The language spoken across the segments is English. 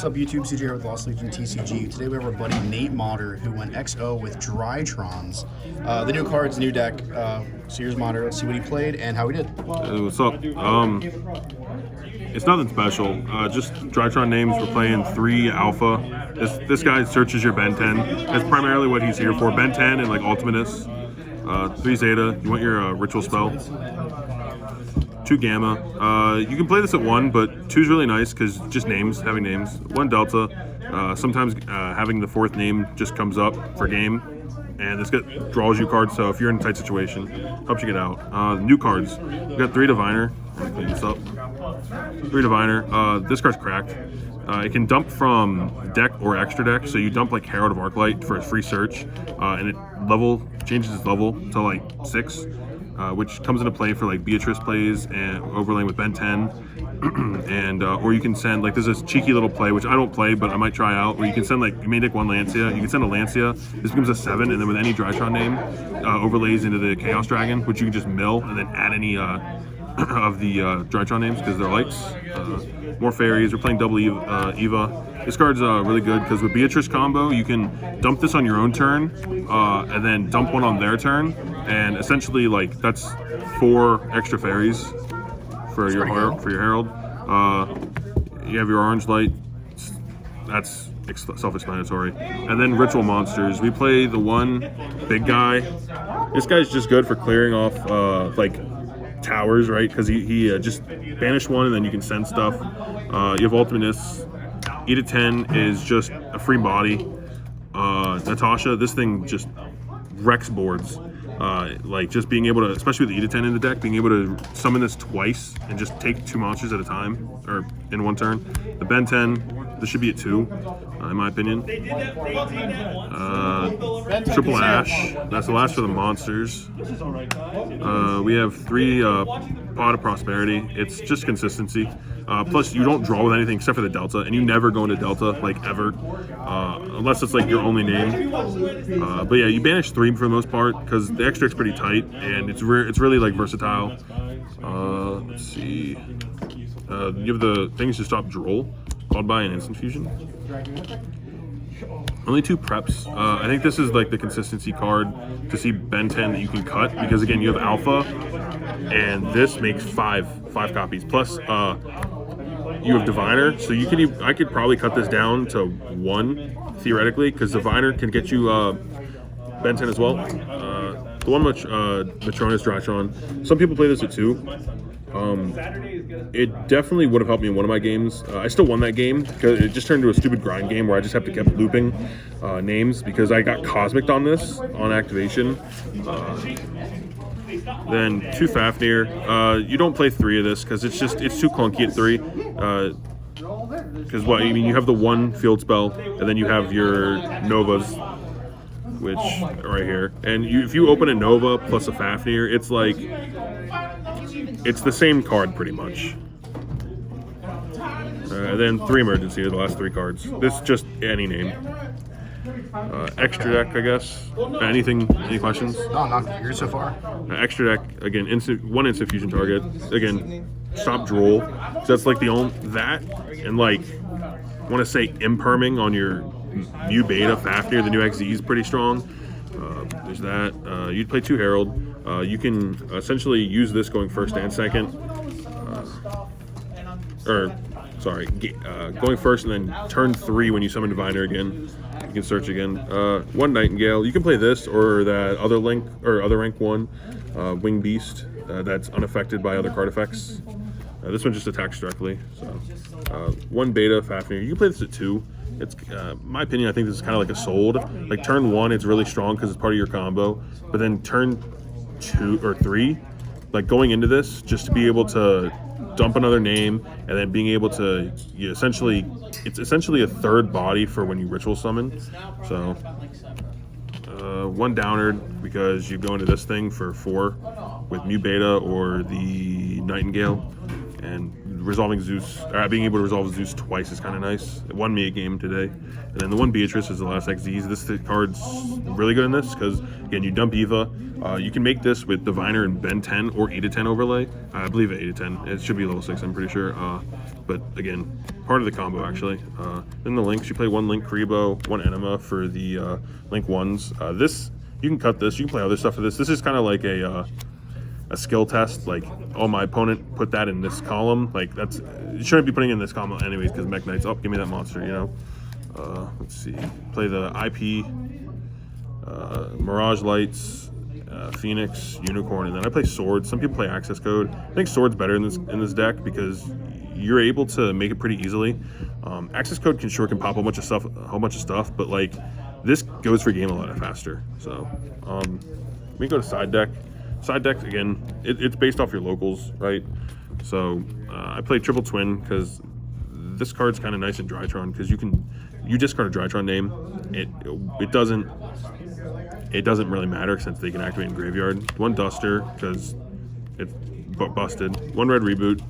What's up, YouTube? CJ here with Lost Legion TCG. Today we have our buddy Nate Motter, who went XO with Drytrons. The new cards, new deck. So here's Motter. Let's see what he played and how he did. What's up? It's nothing special. Just Drytron names. We're playing 3 Alpha. This guy searches your Ben 10. That's primarily what he's here for. Ben 10 and like Ultimatus. 3 Zeta. You want your ritual spell. 2 Gamma. You can play this at 1, but 2 is really nice because just names, having names. 1 Delta. Sometimes having the 4th name just comes up for game, and this draws you cards. So if you're in a tight situation, helps you get out. New cards. We got 3 Diviner. Let me clean this up. 3 Diviner. This card's cracked. It can dump from deck or extra deck, so you dump like Herald of Arclight for a free search, and it changes its level to like 6. Which comes into play for like Beatrice plays and overlaying with Ben 10, and or you can send like there's this cheeky little play which I don't play but I might try out, where you can send like you may deck 1 Lancia, you can send a Lancia, this becomes a 7, and then with any Drytron name overlays into the Chaos Dragon, which you can just mill and then add any of the Drytron names because they're lights. More fairies. We're playing double Eva. This card's really good because with Beatrice combo, you can dump this on your own turn and then dump one on their turn, and essentially like that's 4 extra fairies for your Herald. You have your orange light. That's self-explanatory. And then ritual monsters. We play the 1 big guy. This guy's just good for clearing off like towers, right? Because he just banished 1 and then you can send stuff. You have Ultimatus. E to 10 is just a free body. Natasha, this thing just wrecks boards. Like just being able to, especially with the E to 10 in the deck, being able to summon this twice and just take 2 monsters at a time, or in 1 turn. The Ben 10, this should be at 2, in my opinion. Triple Ash, that's the last for the monsters. We have 3 Pot of Prosperity. It's just consistency. Plus, you don't draw with anything except for the Delta, and you never go into Delta, like, ever, unless it's, like, your only name. But yeah, you banish 3 for the most part, because the extra deck's pretty tight, and it's really, like, versatile. Let's see. You have the things to stop Droll, followed by an Instant Fusion. Only 2 preps. I think this is, like, the consistency card to see Ben 10 that you can cut, because, again, you have Alpha, and this makes 5 copies. Plus, you have Diviner, so you can. I could probably cut this down to 1 theoretically, because Diviner can get you Ben 10 as well. The one Matronus Drytron. Some people play this at 2. It definitely would have helped me in one of my games. I still won that game because it just turned into a stupid grind game where I just have to keep looping names because I got Cosmic'd on this on activation. Then 2 Fafnir. You don't play 3 of this because it's too clunky at 3. Because you have the 1 field spell and then you have your Novas, which right here. And if you open a Nova plus a Fafnir, it's like it's the same card pretty much. Then 3 emergency are the last 3 cards. This is just any name. Extra deck, I guess. Any questions? No, not yours so far. Extra deck, again, 1 instant fusion target. Again, stop Droll. So that's like the only, that, and like, I want to say imperming on your new beta Fafnir, the new XZ is pretty strong. There's that. You'd play 2 Herald. You can essentially use this going 1st and 2nd. Going 1st and then turn 3 when you summon Diviner again. You can search again. 1 Nightingale. You can play this or that other rank 1 Wing Beast that's unaffected by other card effects. This one just attacks directly. So 1 Beta Fafnir. You can play this at 2. It's my opinion. I think this is kind of like a sold. Like turn 1, it's really strong because it's part of your combo. But then turn 2 or 3, like going into this, just to be able to dump another name and then being able to it's essentially a 3rd body for when you ritual summon. So 1 Downard because you go into this thing for 4 with Mu Beta or the Nightingale, and resolving Zeus, being able to resolve Zeus twice is kind of nice. It won me a game today. And then the one Beatrice is the last XZs. This card's really good in this because, again, you dump Eva. You can make this with Diviner and Ben 10 or 8 to 10 overlay. I believe 8 to 10. It should be level 6, I'm pretty sure. But again, part of the combo actually. Then the links, you play 1 Link Karibo, 1 Enema for the Link 1s. This, you can cut this, you can play other stuff with this. This is kind of like a skill test, like, oh, my opponent put that in this column. Like, that's, you shouldn't be putting it in this column anyways, because Mech Knight's, oh, give me that monster, you know. Let's see, play the IP, Mirage Lights, Phoenix, Unicorn, and then I play Sword. Some people play Access Code. I think Sword's better in this deck because you're able to make it pretty easily. Access Code can pop a bunch of stuff, but like this goes for game a lot faster. So let me go to side deck. Side deck, again, it's based off your locals, right? So I play Triple Twin because this card's kind of nice in Drytron because you discard a Drytron name. It doesn't really matter since they can activate in graveyard. 1 Duster because it's busted. 1 Red Reboot.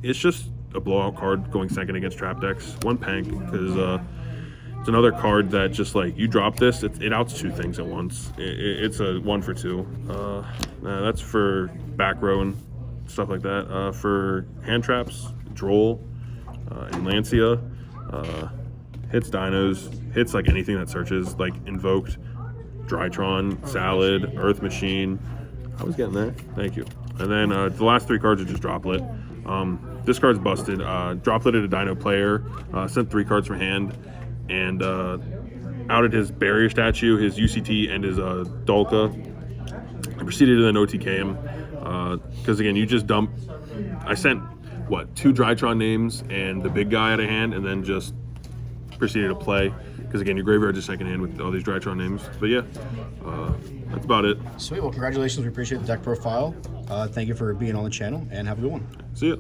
It's just a blowout card going second against trap decks. 1 Pank because it's another card that just like you drop this, it outs 2 things at once. It's a 1 for 2. That's for back row and stuff like that. For hand traps, Droll, and Lancia, hits dinos, hits like anything that searches, like Invoked, Drytron, Salad, Earth Machine. I was getting there. Thank you. And then the last 3 cards are just Droplet. This card's busted. Dropleted a Dino player, sent 3 cards from hand, and outed his Barrier Statue, his UCT, and his Dolka. I proceeded to then OTK him because again, you just dump. I sent 2 Drytron names and the big guy out of hand, and then just proceeded to play because again, your graveyard's just second hand with all these Drytron names. But yeah, that's about it. Sweet. Well, congratulations. We appreciate the deck profile. Thank you for being on the channel, and have a good one. See ya.